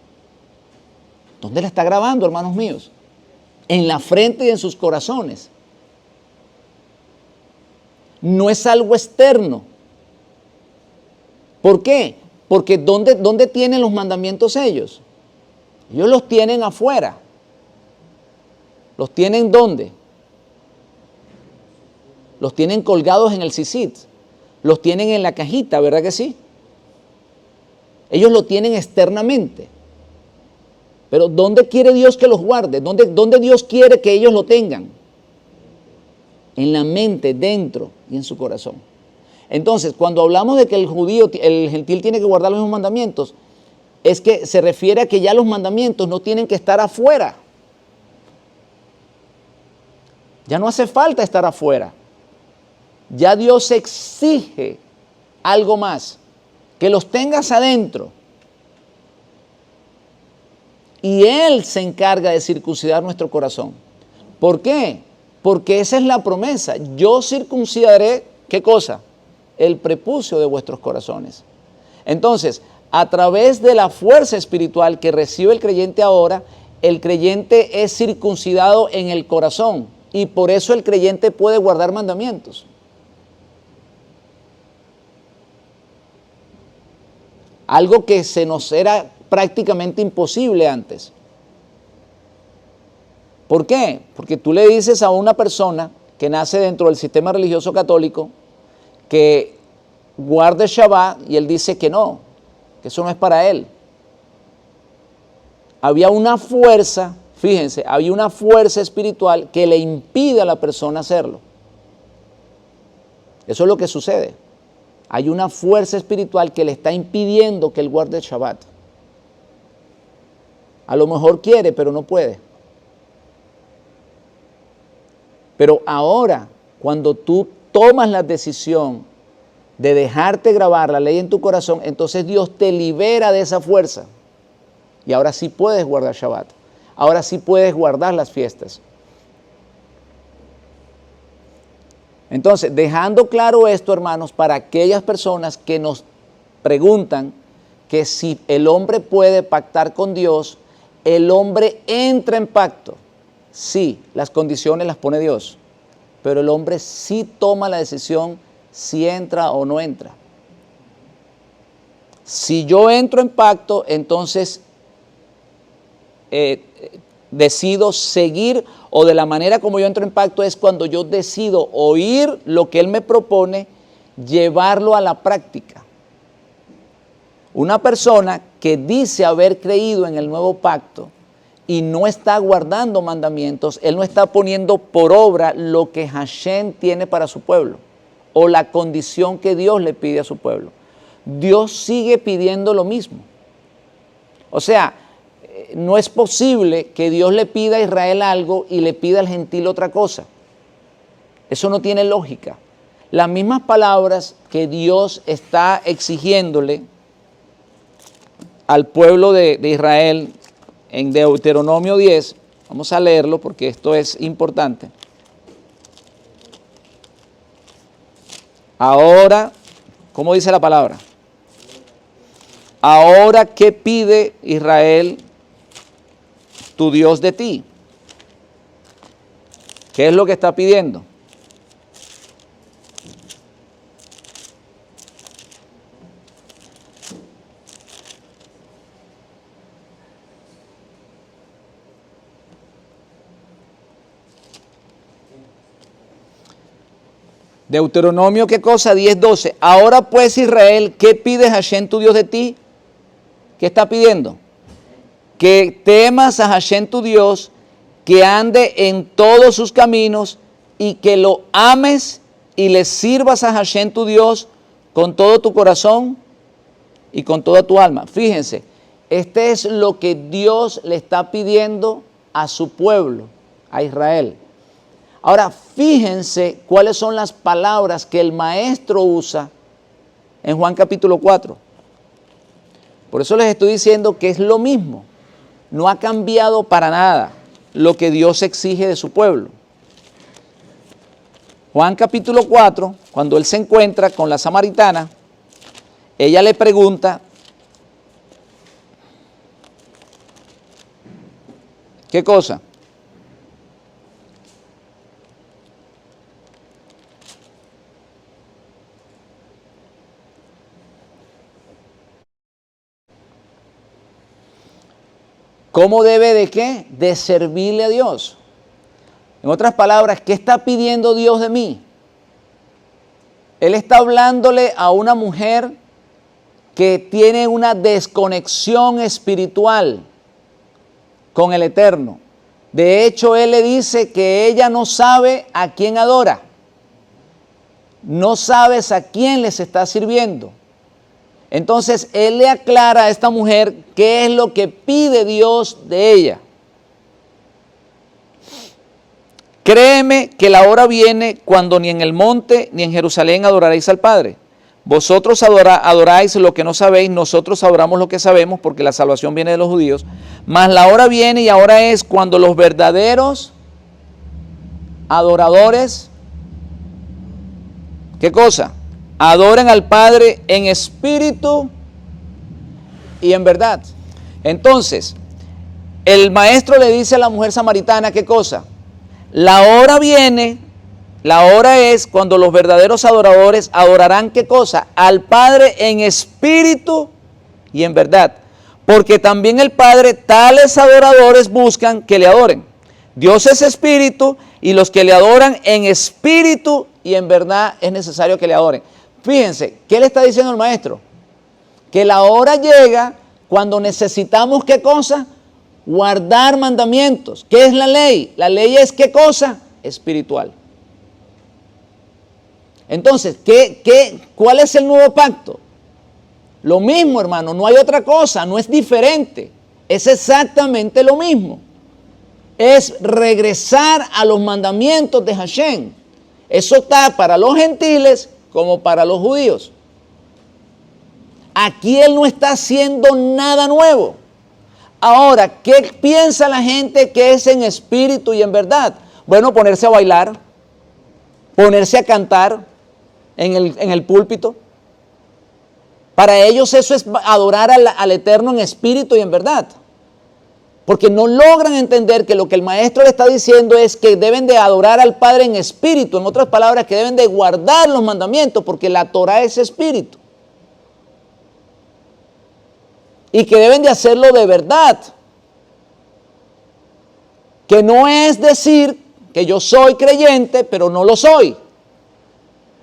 ¿Dónde la está grabando, hermanos míos? En la frente y en sus corazones. No es algo externo. ¿Por qué? Porque ¿dónde tienen los mandamientos ellos? Ellos los tienen afuera. ¿Los tienen dónde? Los tienen colgados en el sisit. Los tienen en la cajita, ¿verdad que sí? Ellos lo tienen externamente. Pero ¿dónde quiere Dios que los guarde? ¿Dónde Dios quiere que ellos lo tengan? En la mente, dentro y en su corazón. Entonces, cuando hablamos de que el gentil tiene que guardar los mismos mandamientos, es que se refiere a que ya los mandamientos no tienen que estar afuera. Ya no hace falta estar afuera. Ya Dios exige algo más, que los tengas adentro. Y Él se encarga de circuncidar nuestro corazón. ¿Por qué? Porque esa es la promesa. Yo circuncidaré, ¿qué cosa? El prepucio de vuestros corazones. Entonces, a través de la fuerza espiritual que recibe el creyente ahora, el creyente es circuncidado en el corazón y por eso el creyente puede guardar mandamientos. Algo que se nos era prácticamente imposible antes. ¿Por qué? Porque tú le dices a una persona que nace dentro del sistema religioso católico que guarde Shabbat y él dice que no, que eso no es para él. Había una fuerza, fíjense, había una fuerza espiritual que le impide a la persona hacerlo. Eso es lo que sucede. Hay una fuerza espiritual que le está impidiendo que él guarde el Shabbat. A lo mejor quiere, pero no puede. Pero ahora, cuando tú tomas la decisión de dejarte grabar la ley en tu corazón, entonces Dios te libera de esa fuerza. Y ahora sí puedes guardar Shabbat. Ahora sí puedes guardar las fiestas. Entonces, dejando claro esto, hermanos, para aquellas personas que nos preguntan que si el hombre puede pactar con Dios, el hombre entra en pacto. Sí, las condiciones las pone Dios, pero el hombre sí toma la decisión si entra o no entra. Si yo entro en pacto, entonces decido seguir, o de la manera como yo entro en pacto es cuando yo decido oír lo que Él me propone, llevarlo a la práctica. Una persona que dice haber creído en el nuevo pacto y no está guardando mandamientos, él no está poniendo por obra lo que Hashem tiene para su pueblo o la condición que Dios le pide a su pueblo. Dios sigue pidiendo lo mismo. O sea, no es posible que Dios le pida a Israel algo y le pida al gentil otra cosa. Eso no tiene lógica. Las mismas palabras que Dios está exigiéndole al pueblo de Israel en Deuteronomio 10, vamos a leerlo porque esto es importante. Ahora, ¿cómo dice la palabra? Ahora, ¿qué pide Israel, tu Dios, de ti? ¿Qué es lo que está pidiendo? Deuteronomio, ¿qué cosa? 10:12. Ahora pues, Israel, ¿qué pide Hashem tu Dios de ti? ¿Qué está pidiendo? Que temas a Hashem tu Dios, que ande en todos sus caminos y que lo ames y le sirvas a Hashem tu Dios con todo tu corazón y con toda tu alma. Fíjense, este es lo que Dios le está pidiendo a su pueblo, a Israel. Ahora, fíjense cuáles son las palabras que el maestro usa en Juan capítulo 4. Por eso les estoy diciendo que es lo mismo. No ha cambiado para nada lo que Dios exige de su pueblo. Juan capítulo 4, cuando él se encuentra con la samaritana, ella le pregunta, ¿qué cosa? ¿Cómo debe de qué? De servirle a Dios. En otras palabras, ¿qué está pidiendo Dios de mí? Él está hablándole a una mujer que tiene una desconexión espiritual con el Eterno. De hecho, Él le dice que ella no sabe a quién adora. No sabes a quién les está sirviendo. Entonces, Él le aclara a esta mujer qué es lo que pide Dios de ella. Créeme que la hora viene cuando ni en el monte ni en Jerusalén adoraréis al Padre. Vosotros adoráis lo que no sabéis, nosotros adoramos lo que sabemos, porque la salvación viene de los judíos. Mas la hora viene y ahora es cuando los verdaderos adoradores, ¿qué cosa? Adoren al Padre en espíritu y en verdad. Entonces, el maestro le dice a la mujer samaritana, ¿qué cosa? La hora viene, la hora es cuando los verdaderos adoradores adorarán, ¿qué cosa? Al Padre en espíritu y en verdad. Porque también el Padre, tales adoradores buscan que le adoren. Dios es espíritu y los que le adoran en espíritu y en verdad es necesario que le adoren. Fíjense, ¿qué le está diciendo el maestro? Que la hora llega cuando necesitamos, ¿qué cosa? Guardar mandamientos. ¿Qué es la ley? La ley es, ¿qué cosa? Espiritual. Entonces, ¿cuál es el nuevo pacto? Lo mismo, hermano, no hay otra cosa, no es diferente. Es exactamente lo mismo. Es regresar a los mandamientos de Hashem. Eso está para los gentiles como para los judíos. Aquí Él no está haciendo nada nuevo. Ahora, ¿qué piensa la gente que es en espíritu y en verdad? Bueno, ponerse a bailar, ponerse a cantar en el púlpito. Para ellos eso es adorar al Eterno en espíritu y en verdad. Porque no logran entender que lo que el maestro le está diciendo es que deben de adorar al Padre en espíritu. En otras palabras, que deben de guardar los mandamientos porque la Torah es espíritu. Y que deben de hacerlo de verdad. Que no es decir que yo soy creyente, pero no lo soy.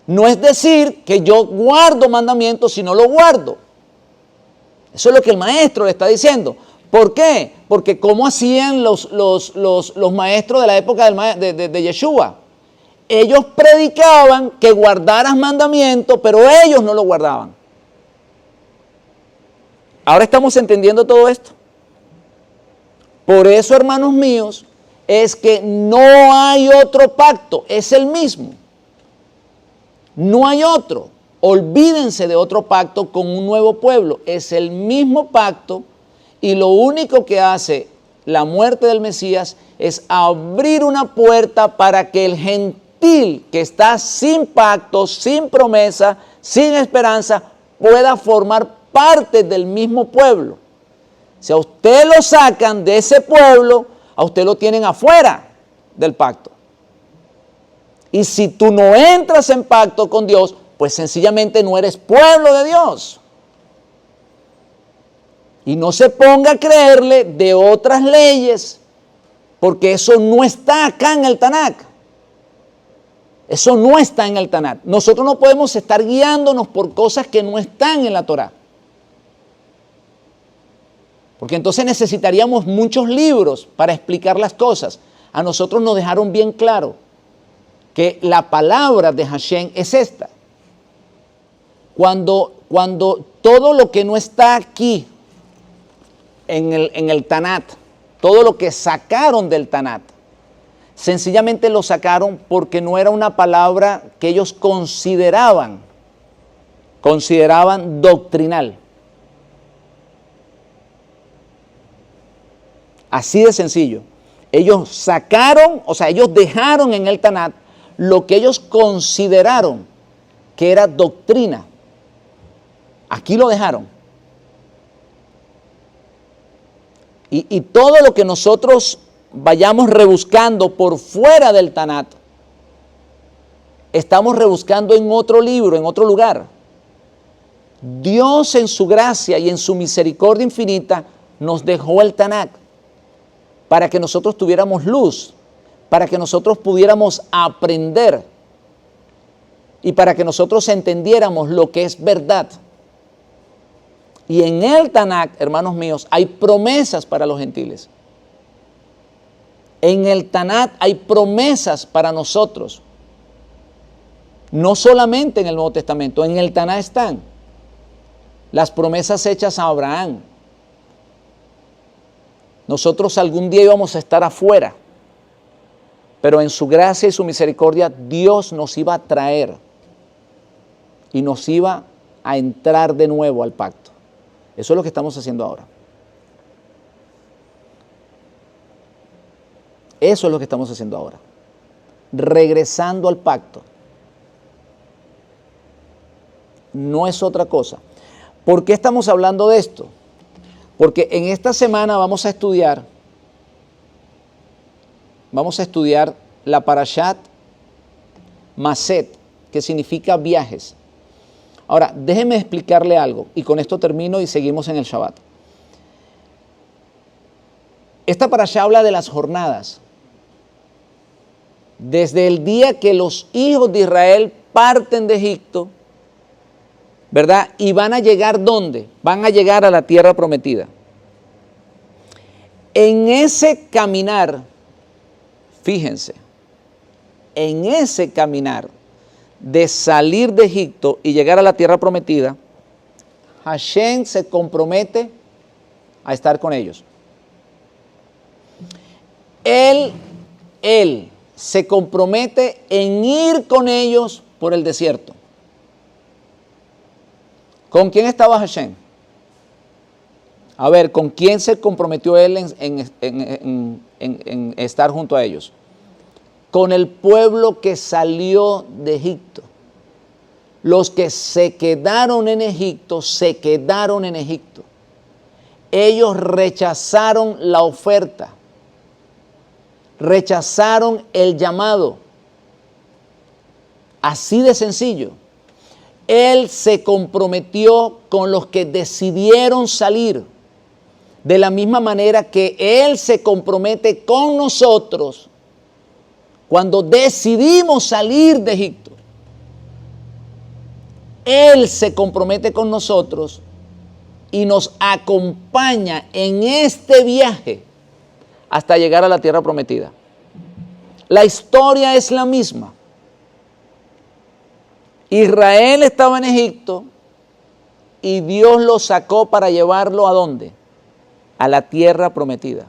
No es decir que yo guardo mandamientos si no lo guardo. Eso es lo que el maestro le está diciendo. ¿Por qué? Porque ¿cómo hacían los maestros de la época de Yeshua? Ellos predicaban que guardaras mandamientos, pero ellos no lo guardaban. Ahora estamos entendiendo todo esto. Por eso, hermanos míos, es que no hay otro pacto, es el mismo. No hay otro. Olvídense de otro pacto con un nuevo pueblo. Es el mismo pacto y lo único que hace la muerte del Mesías es abrir una puerta para que el gentil que está sin pacto, sin promesa, sin esperanza, pueda formar parte del mismo pueblo. Si a usted lo sacan de ese pueblo, a usted lo tienen afuera del pacto. Y si tú no entras en pacto con Dios, pues sencillamente no eres pueblo de Dios. Y no se ponga a creerle de otras leyes, porque eso no está acá en el Tanakh. Eso no está en el Tanakh. Nosotros no podemos estar guiándonos por cosas que no están en la Torah. Porque entonces necesitaríamos muchos libros para explicar las cosas. A nosotros nos dejaron bien claro que la palabra de Hashem es esta. Cuando todo lo que no está aquí en el Tanat, todo lo que sacaron del Tanat, sencillamente lo sacaron porque no era una palabra que ellos consideraban doctrinal. Así de sencillo. Ellos sacaron, o sea, ellos dejaron en el Tanat lo que ellos consideraron que era doctrina. Aquí lo dejaron. Y todo lo que nosotros vayamos rebuscando por fuera del Tanat, estamos rebuscando en otro libro, en otro lugar. Dios en su gracia y en su misericordia infinita nos dejó el Tanakh para que nosotros tuviéramos luz, para que nosotros pudiéramos aprender y para que nosotros entendiéramos lo que es verdad. Y en el Tanakh, hermanos míos, hay promesas para los gentiles. En el Tanakh hay promesas para nosotros. No solamente en el Nuevo Testamento, en el Tanakh están las promesas hechas a Abraham. Nosotros algún día íbamos a estar afuera, pero en su gracia y su misericordia Dios nos iba a traer y nos iba a entrar de nuevo al pacto. Eso es lo que estamos haciendo ahora. Eso es lo que estamos haciendo ahora. regresando al pacto. No es otra cosa. ¿Por qué estamos hablando de esto? Porque en esta semana vamos a estudiar la Parashat Maset, que significa viajes. Ahora, déjeme explicarle algo, y con esto termino y seguimos en el Shabbat. Esta parashá habla de las jornadas. Desde el día que los hijos de Israel parten de Egipto, ¿verdad? Y van a llegar ¿dónde? Van a llegar a la tierra prometida. En ese caminar, fíjense, en ese caminar de salir de Egipto y llegar a la tierra prometida, Hashem se compromete a estar con ellos. Él se compromete en ir con ellos por el desierto. ¿Con quién estaba Hashem? A ver, ¿con quién se comprometió él en estar junto a ellos? Con el pueblo que salió de Egipto. Los que se quedaron en Egipto, se quedaron en Egipto. Ellos rechazaron la oferta. Rechazaron el llamado. Así de sencillo. Él se comprometió con los que decidieron salir. De la misma manera que Él se compromete con nosotros cuando decidimos salir de Egipto. Él se compromete con nosotros y nos acompaña en este viaje hasta llegar a la tierra prometida. La historia es la misma. Israel estaba en Egipto y Dios lo sacó para llevarlo ¿a dónde? A la tierra prometida.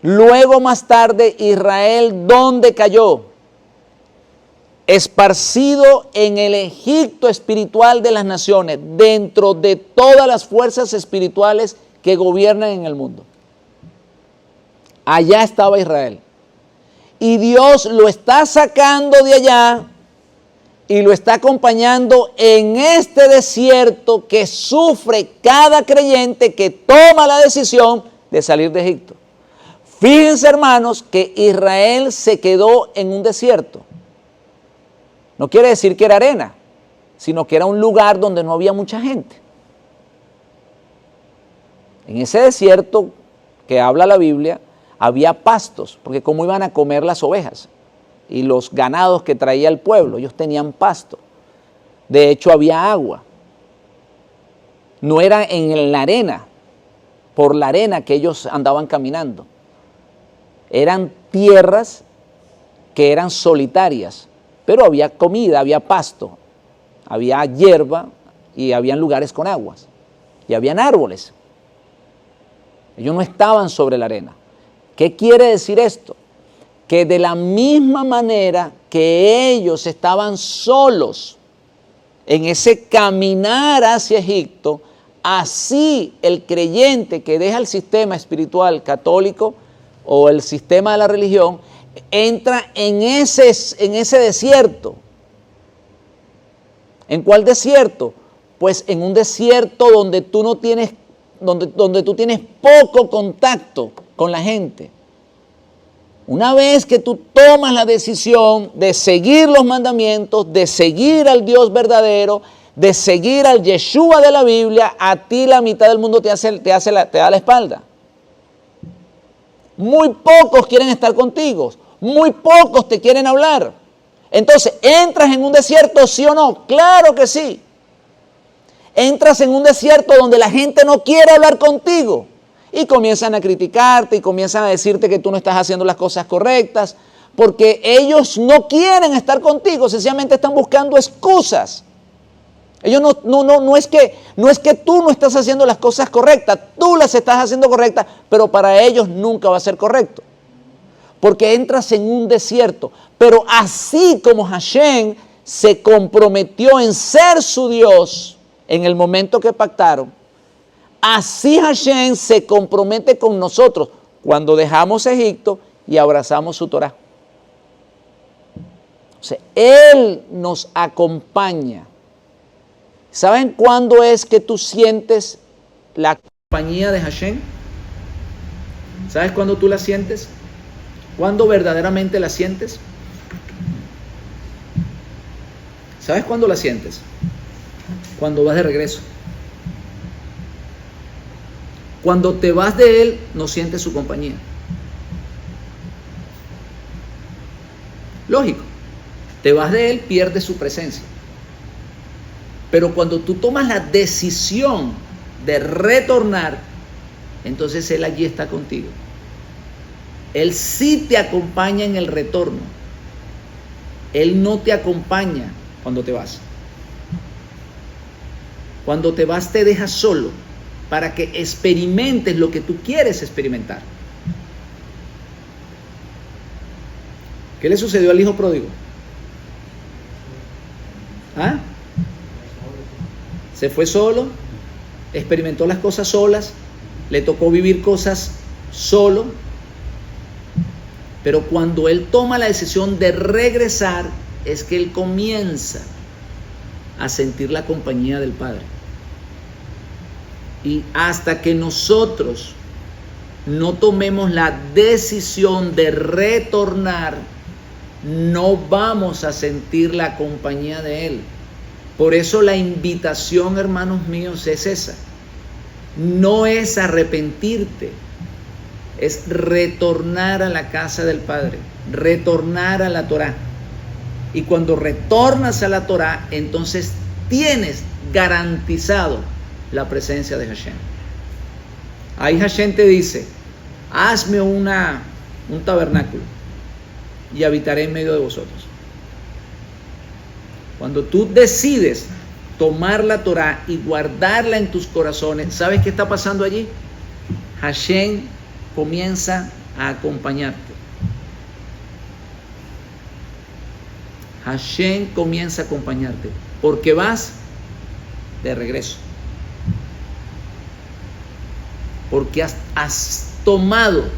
Luego más tarde Israel, ¿dónde cayó? Esparcido en el Egipto espiritual de las naciones, dentro de todas las fuerzas espirituales que gobiernan en el mundo. Allá estaba Israel. Y Dios lo está sacando de allá y lo está acompañando en este desierto que sufre cada creyente que toma la decisión de salir de Egipto. Fíjense, hermanos, que Israel se quedó en un desierto. No quiere decir que era arena, sino que era un lugar donde no había mucha gente. En ese desierto que habla la Biblia, había pastos, porque cómo iban a comer las ovejas y los ganados que traía el pueblo, ellos tenían pasto. De hecho, había agua. No era en la arena, por la arena que ellos andaban caminando. Eran tierras que eran solitarias, pero había comida, había pasto, había hierba y habían lugares con aguas y habían árboles. Ellos no estaban sobre la arena. ¿Qué quiere decir esto? Que de la misma manera que ellos estaban solos en ese caminar hacia Egipto, así el creyente que deja el sistema espiritual católico o el sistema de la religión, entra en ese desierto. ¿En cuál desierto? Pues en un desierto donde tú no tienes, donde tú tienes poco contacto con la gente. Una vez que tú tomas la decisión de seguir los mandamientos, de seguir al Dios verdadero, de seguir al Yeshua de la Biblia, a ti la mitad del mundo te da la espalda. Muy pocos quieren estar contigo, muy pocos te quieren hablar. Entonces, ¿entras en un desierto, sí o no? Claro que sí. Entras en un desierto donde la gente no quiere hablar contigo y comienzan a criticarte y comienzan a decirte que tú no estás haciendo las cosas correctas porque ellos no quieren estar contigo, sencillamente están buscando excusas. Ellos no es que tú no estás haciendo las cosas correctas, tú las estás haciendo correctas, pero para ellos nunca va a ser correcto. Porque entras en un desierto. Pero así como Hashem se comprometió en ser su Dios en el momento que pactaron, así Hashem se compromete con nosotros cuando dejamos Egipto y abrazamos su Torah. O sea, Él nos acompaña. ¿Saben cuándo es que tú sientes la compañía de Hashem? ¿Sabes cuándo tú la sientes? ¿Cuándo verdaderamente la sientes? ¿Sabes cuándo la sientes? Cuando vas de regreso. Cuando te vas de Él, no sientes su compañía. Lógico. Te vas de Él, pierdes su presencia. Pero cuando tú tomas la decisión de retornar, entonces Él allí está contigo. Él sí te acompaña en el retorno. Él no te acompaña cuando te vas. Cuando te vas te deja solo para que experimentes lo que tú quieres experimentar. ¿Qué le sucedió al hijo pródigo? ¿Ah? Se fue solo, experimentó las cosas solas, le tocó vivir cosas solo, pero cuando él toma la decisión de regresar, es que él comienza a sentir la compañía del Padre. Y hasta que nosotros no tomemos la decisión de retornar, no vamos a sentir la compañía de Él. Por eso la invitación, hermanos míos, es esa. No es arrepentirte, es retornar a la casa del Padre, retornar a la Torá. Y cuando retornas a la Torá, entonces tienes garantizado la presencia de Hashem. Ahí Hashem te dice: hazme un tabernáculo y habitaré en medio de vosotros. Cuando tú decides tomar la Torá y guardarla en tus corazones, ¿sabes qué está pasando allí? Hashem comienza a acompañarte. Hashem comienza a acompañarte porque vas de regreso. Porque has tomado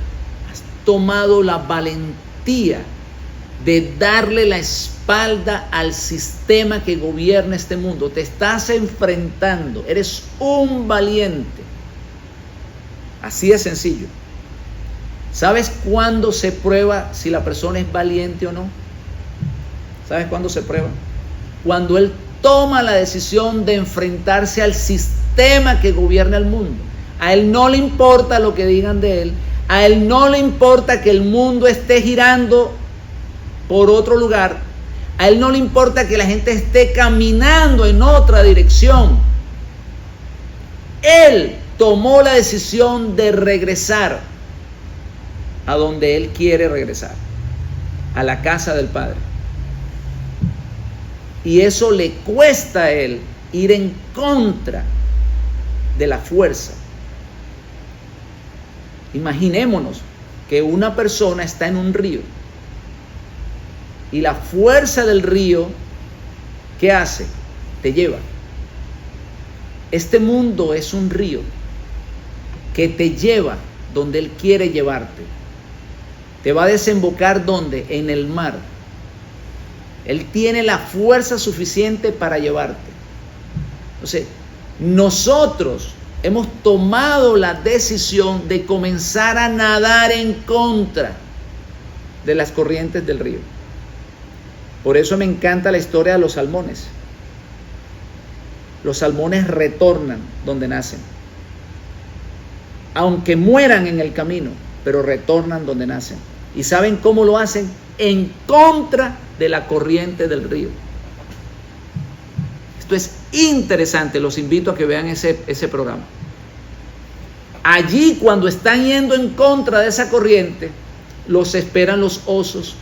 la valentía de darle la espalda al sistema que gobierna este mundo. Te estás enfrentando, eres un valiente. Así de sencillo. ¿Sabes cuándo se prueba si la persona es valiente o no? ¿Sabes cuándo se prueba? Cuando él toma la decisión de enfrentarse al sistema que gobierna el mundo. A él no le importa lo que digan de él. A él no le importa que el mundo esté girando por otro lugar. A él no le importa que la gente esté caminando en otra dirección. Él tomó la decisión de regresar a donde él quiere regresar, a la casa del Padre. Y eso le cuesta a él ir en contra de la fuerza. Imaginémonos que una persona está en un río y la fuerza del río, ¿qué hace? Te lleva. Este mundo es un río que te lleva donde Él quiere llevarte. Te va a desembocar ¿dónde? En el mar. Él tiene la fuerza suficiente para llevarte. Entonces, nosotros hemos tomado la decisión de comenzar a nadar en contra de las corrientes del río. Por eso me encanta la historia de los salmones. Los salmones retornan donde nacen. Aunque mueran en el camino, pero retornan donde nacen. ¿Y saben cómo lo hacen? En contra de la corriente del río. Esto es interesante, los invito a que vean ese programa. Allí, cuando están yendo en contra de esa corriente, los esperan los osos,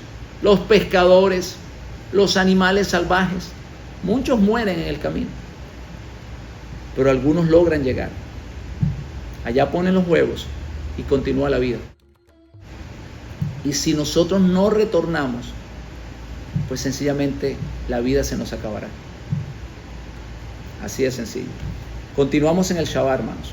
los pescadores, los animales salvajes. Muchos mueren en el camino, pero algunos logran llegar. Allá ponen los huevos y continúa la vida. Y si nosotros no retornamos, pues sencillamente la vida se nos acabará. Así de sencillo. Continuamos en el Shabbat, hermanos.